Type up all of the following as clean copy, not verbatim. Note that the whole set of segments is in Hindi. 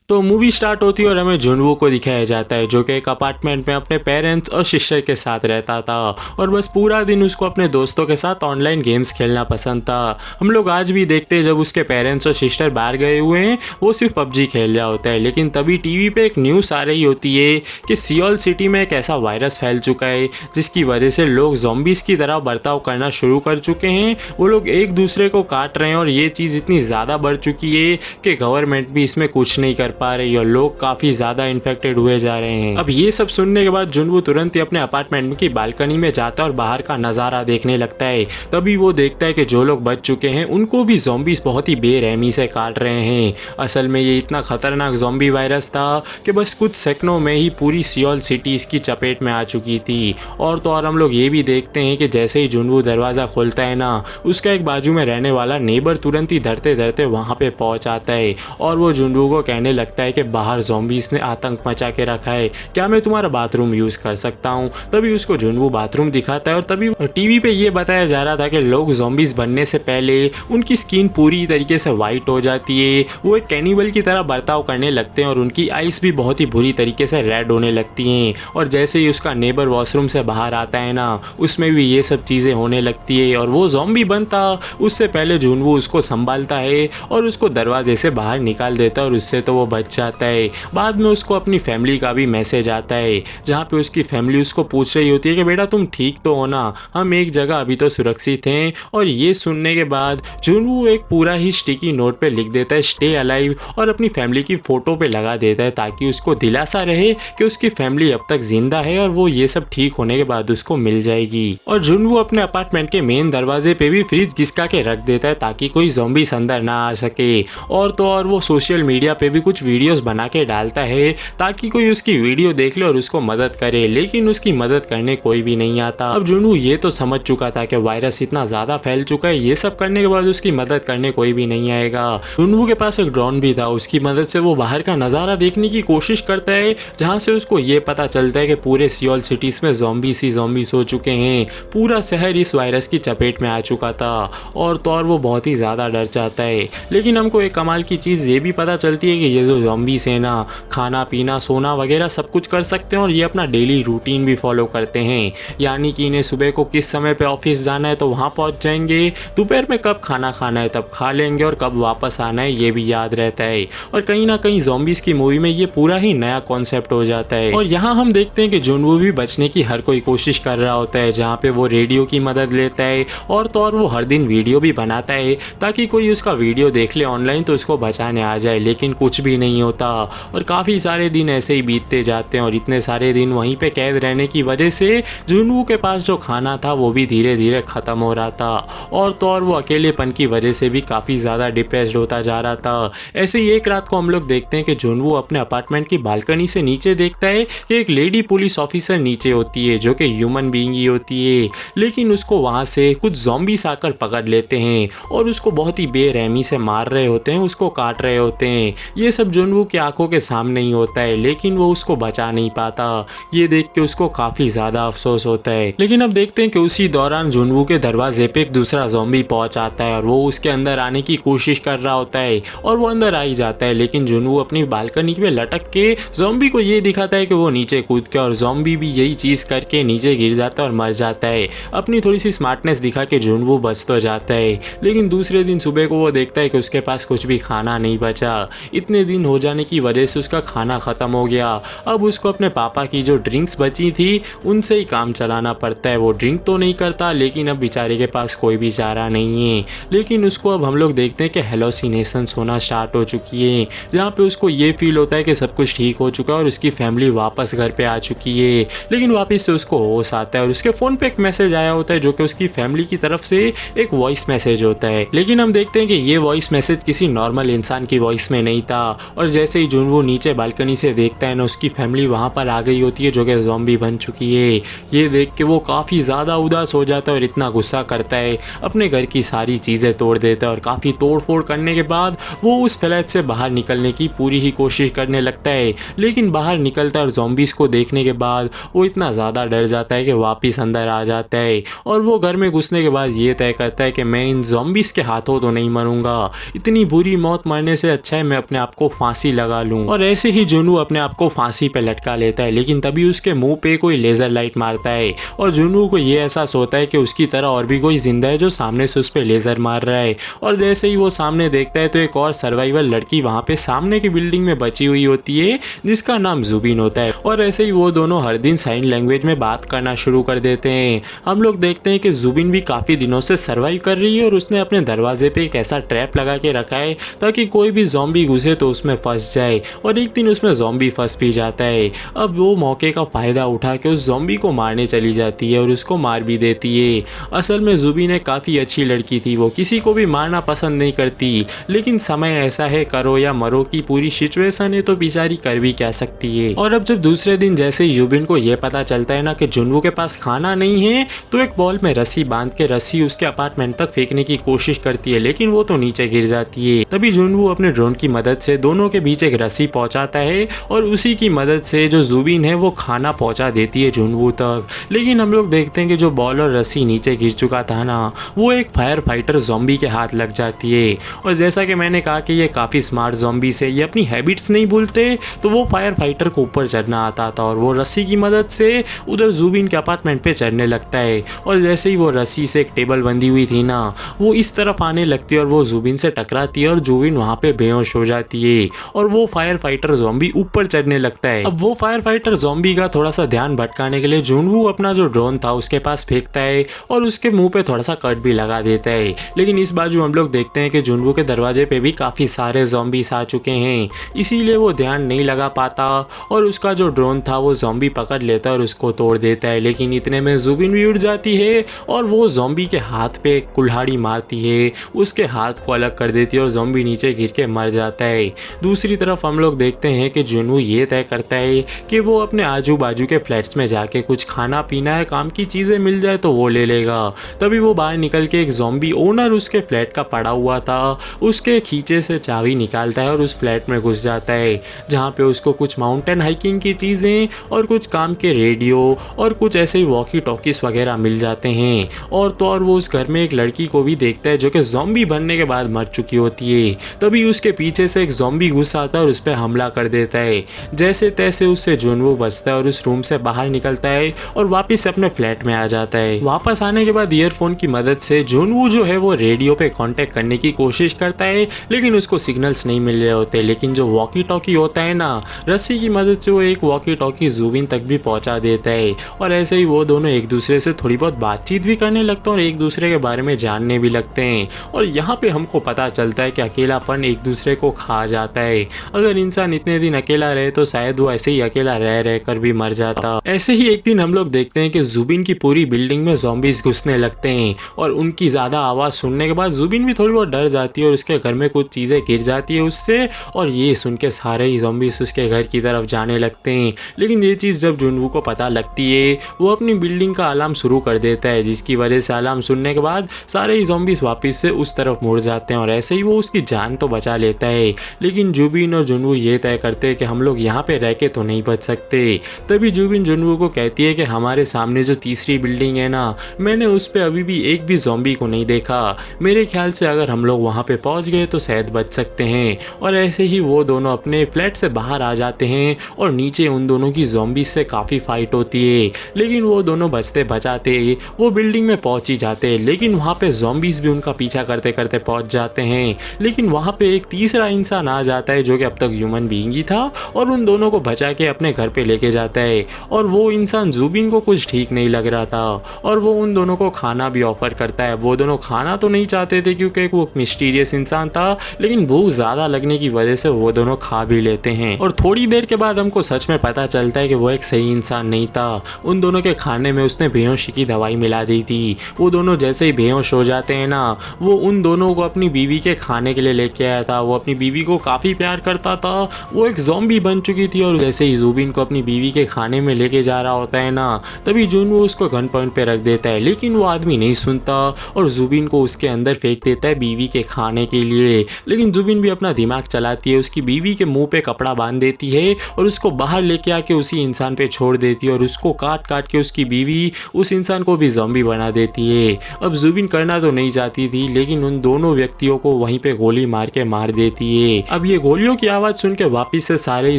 तो मूवी स्टार्ट होती है और हमें जुनवू को दिखाया जाता है जो कि एक अपार्टमेंट में अपने पेरेंट्स और सिस्टर के साथ रहता था और बस पूरा दिन उसको अपने दोस्तों के साथ ऑनलाइन गेम्स खेलना पसंद था। हम लोग आज भी देखते हैं जब उसके पेरेंट्स और सिस्टर बाहर गए हुए हैं वो सिर्फ पबजी खेल रहा होता है, लेकिन तभी टीवी पे एक न्यूज़ आ रही होती है कि सियोल सिटी में एक ऐसा वायरस फैल चुका है जिसकी वजह से लोग ज़ॉम्बीज़ की तरह बर्ताव करना शुरू कर चुके हैं। वो लोग एक दूसरे को काट रहे हैं और ये चीज़ इतनी ज़्यादा बढ़ चुकी है कि गवर्नमेंट भी इसमें कुछ नहीं कर पा रही और लोग काफ़ी ज़्यादा इन्फेक्टेड हुए जा रहे हैं। अब ये सब सुनने के बाद जुनवू तुरंत ही अपने अपार्टमेंट की बालकनी में जाता है और बाहर का नज़ारा देखने लगता है। तभी वो देखता है कि जो लोग बच चुके हैं उनको भी ज़ॉम्बीज़ बहुत ही बेरहमी से काट रहे हैं। असल में ये इतना खतरनाक ज़ॉम्बी वायरस था कि बस कुछ सेकंडों में ही पूरी सियोल सिटी इसकी चपेट में आ चुकी थी। और तो और हम लोग ये भी देखते हैं कि जैसे ही जुनवू दरवाज़ा खोलता है ना, उसका एक बाजू में रहने वाला नेबर तुरंत ही धरते धरते वहाँ पे पहुँच आता है और वो जुनवू को कहने लगता है कि बाहर ज़ॉम्बीज़ ने आतंक मचा के रखा है, क्या मैं तुम्हारा बाथरूम यूज़ कर सकता हूँ। तभी उसको जुनवू बाथरूम दिखाता है और तभी टीवी पे ये बताया जा रहा था कि लोग ज़ॉम्बीज़ बनने से पहले उनकी स्किन पूरी तरीके से वाइट हो जाती है, वो एक कैनिबल की तरह बर्ताव करने लगते हैं और उनकी आइस भी बहुत ही बुरी तरीके से रेड होने लगती हैं। और जैसे ही उसका नेबर वॉशरूम से बाहर आता है ना, उसमें भी ये सब चीज़ें होने लगती है और वो ज़ॉम्बी बनता उससे पहले जुनवू उसको संभालता है और उसको दरवाजे से बाहर निकाल देता है और उससे तो वो बच जाता है। बाद में उसको अपनी फैमिली का भी मैसेज आता है जहाँ पे उसकी फैमिली उसको पूछ रही होती है कि बेटा तुम ठीक तो हो ना, हम एक जगह अभी तो सुरक्षित हैं। और ये सुनने के बाद जुनवू एक पूरा ही स्टिकी नोट पे लिख देता है स्टे अलाइव और अपनी फैमिली की फ़ोटो पे लगा देता है ताकि उसको दिलासा रहे कि उसकी फैमिली अब तक जिंदा है और वो ये सब ठीक होने के बाद उसको मिल जाएगी। और जुनवू अपने अपार्टमेंट के मेन दरवाजे पे भी फ्रिज घिसका के रख देता है ताकि कोई ज़ॉम्बीज़ अंदर ना आ सके। और तो और वो सोशल मीडिया पे भी कुछ वीडियोस बना के डालता है ताकि कोई उसकी वीडियो देख ले और उसको मदद करे, लेकिन उसकी मदद करने कोई भी नहीं आता। अब जुनू ये तो समझ चुका था कि वायरस इतना ज़्यादा फैल चुका है, ये सब करने के बाद उसकी मदद करने कोई भी नहीं आएगा। जुनू के पास एक ड्रोन भी था, उसकी मदद से वो बाहर का नज़ारा देखने की कोशिश करता है जहाँ से उसको ये पता चलता है कि पूरे सियोल सिटीज़ में ज़ॉम्बीज़ हो चुके हैं, पूरा शहर इस वायरस की चपेट में आ चुका था। और तो और वो बहुत ही ज़्यादा डर जाता है। लेकिन हमको एक कमाल की चीज़ ये भी पता चलती है कि ये जो ज़ॉम्बीज़ हैं ना, खाना पीना सोना वगैरह सब कुछ कर सकते हैं और ये अपना डेली रूटीन भी फॉलो करते हैं। यानी कि इन्हें सुबह को किस समय पे ऑफिस जाना है तो वहाँ पहुँच जाएंगे, दोपहर में कब खाना खाना है तब खा लेंगे और कब वापस आना है ये भी याद रहता है। और कहीं ना कहीं ज़ॉम्बीज़ की मूवी में ये पूरा ही नया कॉन्सेप्ट हो जाता है। और यहाँ हम देखते हैं कि जुनवू भी बचने की हर कोई कोशिश कर रहा होता है, जहाँ पे वो रेडियो की मदद लेता है और तो और वो हर दिन वीडियो भी बनाता है ताकि कोई उसका वीडियो देख ले ऑनलाइन तो उसको बचाने आ जाए, लेकिन कुछ भी नहीं होता। और काफ़ी सारे दिन ऐसे ही बीतते जाते हैं और इतने सारे दिन वहीं पे कैद रहने की वजह से जुनवू के पास जो खाना था वो भी धीरे धीरे ख़त्म हो रहा था। और तो और वो अकेलेपन की वजह से भी काफ़ी ज़्यादा डिप्रेस्ड होता जा रहा था। ऐसे ही एक रात को हम लोग देखते हैं कि जुनवू अपने अपार्टमेंट की बालकनी से नीचे देखता है कि एक लेडी पुलिस ऑफिसर नीचे होती है जो कि ह्यूमन बीइंग ही होती है, लेकिन उसको वहाँ से कुछ ज़ॉम्बीज़ आकर पकड़ लेते हैं और उसको बहुत ही बेरहमी से मार रहे होते हैं, उसको काट रहे होते हैं। ये सब जुनवू की आंखों के सामने ही होता है, लेकिन वो उसको बचा नहीं पाता। ये देख के उसको काफ़ी ज़्यादा अफसोस होता है। लेकिन अब देखते हैं कि उसी दौरान जुनवू के दरवाजे पे एक दूसरा ज़ॉम्बी पहुंच आता है और वो उसके अंदर आने की कोशिश कर रहा होता है और वो अंदर आ ही जाता है, लेकिन जुनवू अपनी बालकनी पे लटक के ज़ॉम्बी को ये दिखाता है कि वो नीचे कूद के, और ज़ॉम्बी भी यही चीज़ करके नीचे गिर जाता है और मर जाता है। अपनी थोड़ी सी स्मार्टनेस दिखा के जुनवू बच तो जाता है, लेकिन दूसरे दिन सुबह को वो देखता है कि उसके पास कुछ भी खाना नहीं बचा। इतने दिन हो जाने की वजह से उसका खाना ख़त्म हो गया। अब उसको अपने पापा की जो ड्रिंक्स बची थी उनसे ही काम चलाना पड़ता है। वो ड्रिंक तो नहीं करता, लेकिन अब बेचारे के पास कोई भी चारा नहीं है। लेकिन उसको अब हम लोग देखते हैं कि हेलोसिनेशंस होना स्टार्ट हो चुकी है, जहाँ पे उसको ये फील होता है कि सब कुछ ठीक हो चुका है और उसकी फैमिली वापस घर पे आ चुकी है। लेकिन वापस से उसको होश आता है और उसके फ़ोन पे एक मैसेज आया होता है जो कि उसकी फैमिली की तरफ से एक वॉइस मैसेज होता है। लेकिन हम देखते हैं कि ये वॉइस मैसेज किसी नॉर्मल इंसान की वॉइस में नहीं था। और जैसे ही जुनवू नीचे बालकनी से देखता है ना, उसकी फैमिली वहाँ पर आ गई होती है जो कि ज़ॉम्बी बन चुकी है। ये देख के वो काफ़ी ज़्यादा उदास हो जाता है और इतना गुस्सा करता है, अपने घर की सारी चीज़ें तोड़ देता है और काफ़ी तोड़ फोड़ करने के बाद वो उस फ्लैट से बाहर निकलने की पूरी ही कोशिश करने लगता है। लेकिन बाहर निकलता है और ज़ॉम्बीज़ को देखने के बाद वो इतना ज़्यादा डर जाता है कि वापस अंदर आ जाता है। और वो घर में घुसने के बाद ये तय करता है कि मैं इन ज़ॉम्बीज़ के हाथों तो नहीं मरूंगा, इतनी बुरी मौत मरने से अच्छा है मैं अपने आप को फांसी लगा लूं। और ऐसे ही जुनू अपने आप को फांसी पे लटका लेता है, लेकिन तभी उसके मुंह पे कोई लेजर लाइट मारता है और जुनू को ये एहसास होता है कि उसकी तरह और भी कोई जिंदा है जो सामने से उस पे लेजर मार रहा है। और जैसे ही वो सामने देखता है तो एक और सर्वाइवल लड़की वहाँ पे सामने की बिल्डिंग में बची हुई होती है जिसका नाम जुबिन होता है। और ऐसे ही वो दोनों हर दिन साइन लैंग्वेज में बात करना शुरू कर देते हैं। हम लोग देखते हैं कि जुबिन भी काफ़ी दिनों से सर्वाइव कर रही है और उसने अपने दरवाजे पे एक ऐसा ट्रैप लगा के रखा है ताकि कोई भी ज़ॉम्बी घुसे तो उसमें फंस जाए। और एक दिन उसमें ज़ॉम्बी फंस भी जाता है। अब वो मौके का फ़ायदा उठा के उस ज़ॉम्बी को मारने चली जाती है और उसको मार भी देती है। असल में जुबिन एक काफ़ी अच्छी लड़की थी, वो किसी को भी मारना पसंद नहीं करती, लेकिन समय ऐसा है, करो या मरो की पूरी सिचुएशन है तो बेचारी कर भी क्या सकती है। और अब जब दूसरे दिन जैसे ही जुबिन को यह पता चलता है ना कि जुनवू के पास खाना नहीं है, तो एक बॉल में रस्सी बांध के रस्सी उसके अपार्टमेंट तक फेंकने की कोशिश करती है, लेकिन वो तो नीचे गिर जाती है। तभी जुनवू अपने ड्रोन की मदद से दोनों के बीच एक रस्सी पहुंचाता है और उसी की मदद से जो जुबिन है वो खाना पहुंचा देती है जुनवू तक। लेकिन हम लोग देखते हैं कि जो बॉल और रस्सी नीचे गिर चुका था ना, वो एक फायर फाइटर ज़ॉम्बी के हाथ लग जाती है। और जैसा कि मैंने कहा कि ये काफ़ी स्मार्ट ज़ॉम्बी से ये अपनी हैबिट्स नहीं भूलते, तो वो फायर फाइटर को ऊपर चढ़ना आता था और वो रस्सी की मदद से उधर जुबिन के अपार्टमेंट पे चढ़ने लगता है। और जैसे ही वो रस्सी से एक टेबल बंधी हुई थी ना, वो इस तरफ आने लगती है और वो जुबिन से टकराती है और जुबिन वहाँ पे बेहोश हो जाती है और वो फायर फाइटर ज़ॉम्बी ऊपर चढ़ने लगता है। अब वो फायर फाइटर ज़ॉम्बी का थोड़ा सा ध्यान भटकाने के लिए जुनवू अपना जो ड्रोन था उसके पास फेंकता है और उसके मुंह पे थोड़ा सा कट भी लगा देता है। लेकिन इस बाजू हम लोग देखते हैं कि जुनवू के दरवाजे पे भी काफ़ी सारे ज़ॉम्बीस आ चुके हैं, इसीलिए वो ध्यान नहीं लगा पाता और उसका जो ड्रोन था वो ज़ॉम्बी पकड़ लेता है और उसको तोड़ देता है। लेकिन इतने में जुबिन भी उड़ जाती है और वो ज़ॉम्बी के हाथ पे एक कुल्हाड़ी मारती है, उसके हाथ को अलग कर देती है और ज़ॉम्बी नीचे गिर के मर जाता है। दूसरी तरफ हम लोग देखते हैं कि जुनवू ये तय करता है कि वो अपने आजू बाजू के फ्लैट्स में जाके कुछ खाना पीना है, काम की चीज़ें मिल जाए तो वो ले लेगा। तभी वो बाहर निकल के एक ज़ॉम्बी ओनर उसके फ्लैट का पड़ा हुआ था, उसके खींचे से चाबी निकालता है और उस फ्लैट में घुस जाता है, जहाँ पे उसको कुछ माउंटेन हाइकिंग की चीज़ें और कुछ काम के रेडियो और कुछ ऐसे ही वॉकी टॉकीज वगैरह मिल जाते हैं। और तो और वो उस घर में एक लड़की को भी देखता है जो कि ज़ॉम्बी बनने के बाद मर चुकी होती है। तभी उसके पीछे से एक ज़ॉम्बी घुस आता है और उस पर हमला कर देता है। जैसे तैसे उससे जुनवू बचता है और उस रूम से बाहर निकलता है और वापस अपने फ्लैट में आ जाता है। वापस आने के बाद ईयरफोन की मदद से जुनवू जो है वो रेडियो पे कांटेक्ट करने की कोशिश करता है, लेकिन उसको सिग्नल्स नहीं मिल रहे होते। लेकिन जो वॉकी टॉकी होता है ना, रस्सी की मदद से वो एक वॉकी टॉकी जुबिन तक भी पहुंचा देता है। और ऐसे ही वो दोनों एक दूसरे से थोड़ी बहुत बातचीत भी करने लगते हैं और एक दूसरे के बारे में जानने भी लगते हैं। और यहाँ पे हमको पता चलता है कि अकेलापन एक दूसरे को खा जाता है। अगर इंसान इतने दिन अकेला रहे तो शायद वो ऐसे ही अकेला रह रहकर भी मर जाता। ऐसे ही एक दिन हम लोग देखते हैं कि जुबिन की पूरी बिल्डिंग में ज़ॉम्बीज घुसने लगते हैं और उनकी ज़्यादा आवाज़ सुनने के बाद जुबिन भी थोड़ी बहुत डर जाती है और उसके घर में कुछ चीज़ें गिर जाती है उससे, और ये सुन के सारे ही ज़ॉम्बीज उसके घर की तरफ जाने लगते हैं। लेकिन ये चीज़ जब जुनवू को पता लगती है, वो अपनी बिल्डिंग का अलार्म शुरू कर देता है, जिसकी वजह से अलार्म सुनने के बाद सारे ही ज़ॉम्बीज वापस से उस तरफ मुड़ जाते हैं और ऐसे ही वो उसकी जान तो बचा लेता है। लेकिन जुबिन और जुनवू ये तय करते हैं कि हम लोग यहाँ पे रह के तो नहीं बच सकते। तभी जुबिन जुनवू को कहती है कि हमारे सामने जो तीसरी बिल्डिंग है ना, मैंने उस पर अभी भी एक भी ज़ॉम्बी को नहीं देखा। मेरे ख्याल से अगर हम लोग वहाँ पे पहुँच गए तो शायद बच सकते हैं। और ऐसे ही वो दोनों अपने फ्लैट से बाहर आ जाते हैं और नीचे उन दोनों की ज़ॉम्बीज से काफ़ी फाइट होती है। लेकिन वो दोनों बचते बचाते वो बिल्डिंग में पहुँच ही जाते हैं, लेकिन वहाँ पे ज़ॉम्बीज भी उनका पीछा करते करते पहुँच जाते हैं। लेकिन वहाँ पे एक तीसरा इंसान आ जाता है जो कि अब तक ह्यूमन बीइंग ही था और उन दोनों को बचा के अपने घर पे लेके जाता है। और वो इंसान जुबिन को कुछ ठीक नहीं लग रहा था और वो उन दोनों को खाना भी ऑफर करता है। वो दोनों खाना तो नहीं चाहते थे क्योंकि वो मिस्टीरियस इंसान था, लेकिन भूख ज़्यादा लगने की वजह से वो दोनों खा भी लेते हैं। और थोड़ी देर के बाद हमको सच में पता चलता है कि वो एक सही इंसान नहीं था। उन दोनों के खाने में उसने बेहोशी की दवाई मिला दी थी। वो दोनों जैसे ही बेहोश हो जाते हैं ना, वो उन दोनों को अपनी बीवी के खाने के लिए लेके आया था। वो अपनी बीवी को काफ़ी प्यार करता था, वो एक ज़ॉम्बी बन चुकी थी। और जैसे ही जुबिन को अपनी बीवी के खाने में लेके जा रहा होता है ना, तभी जुनवू उसको गन पॉइंट पे रख देता है, लेकिन वो आदमी नहीं सुनता और जुबिन को उसके अंदर फेंक देता है बीवी के खाने के लिए। लेकिन जुबिन भी अपना दिमाग चलाती है, उसकी बीवी के मुंह पे कपड़ा बांध देती है और उसको बाहर लेके आके उसी इंसान पे छोड़ देती है और उसको काट काट के उसकी बीवी उस इंसान को भी ज़ॉम्बी बना देती है। अब जुबिन करना तो नहीं चाहती थी, लेकिन उन दोनों व्यक्तियों को वहीं पे गोली मार के मार देती है। अब अब ये गोलियों की आवाज़ सुन के वापिस से सारे ही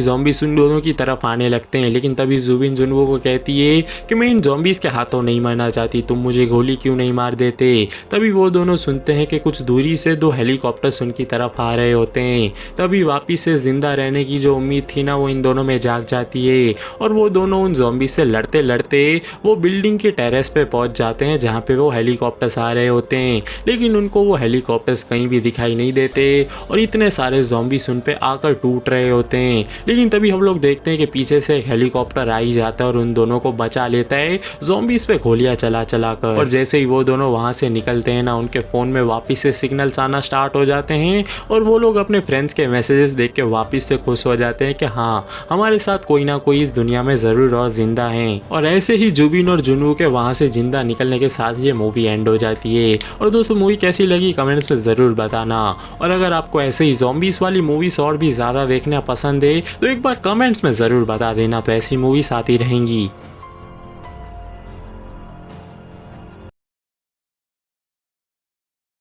ज़ॉम्बीज़ उन दोनों की तरफ आने लगते हैं, लेकिन तभी जुबिन जुनवो को कहती है कि मैं इन ज़ॉम्बीज़ के हाथों नहीं मरना चाहती, तुम मुझे गोली क्यों नहीं मार देते। तभी वो दोनों सुनते हैं कि कुछ दूरी से दो हेलीकॉप्टर्स उनकी तरफ आ रहे होते हैं। तभी वापिस से ज़िंदा रहने की जो उम्मीद थी ना, वो इन दोनों में जाग जाती है और वो दोनों उन ज़ॉम्बीज़ से लड़ते लड़ते वो बिल्डिंग के टेरेस पे पहुंच जाते हैं जहाँ पे वो हेलीकॉप्टर्स आ रहे होते हैं, लेकिन उनको वो हेलीकॉप्टर्स कहीं भी दिखाई नहीं देते और इतने सारे ज़ॉम्बीज़ उन पे आकर टूट रहे होते हैं। लेकिन तभी हम लोग देखते हैं कि पीछे से एक हेलीकॉप्टर आ ही जाता है और उन दोनों को बचा लेता है ज़ॉम्बीज़ पे गोलियां चला चला कर। और जैसे ही वो दोनों वहाँ से निकलते हैं ना, उनके फ़ोन में वापस से सिग्नल्स आना स्टार्ट हो जाते हैं और वो लोग अपने फ्रेंड्स के मैसेजेस देख के वापस से खुश हो जाते हैं कि हाँ, हमारे साथ कोई ना कोई इस दुनिया में ज़रूर और ज़िंदा है। और ऐसे ही जुबिन और जुनवो के वहाँ से जिंदा निकलने के साथ ये मूवी एंड हो जाती है। और दोस्तों, मूवी कैसी लगी कमेंट्स में ज़रूर बताना, और अगर आपको ऐसे ही ज़ॉम्बीज़ वाली मूवीज़ और भी ज़्यादा देखना पसंद है तो एक बार कमेंट्स में ज़रूर बता देना, तो ऐसी मूवीज़ आती रहेंगी।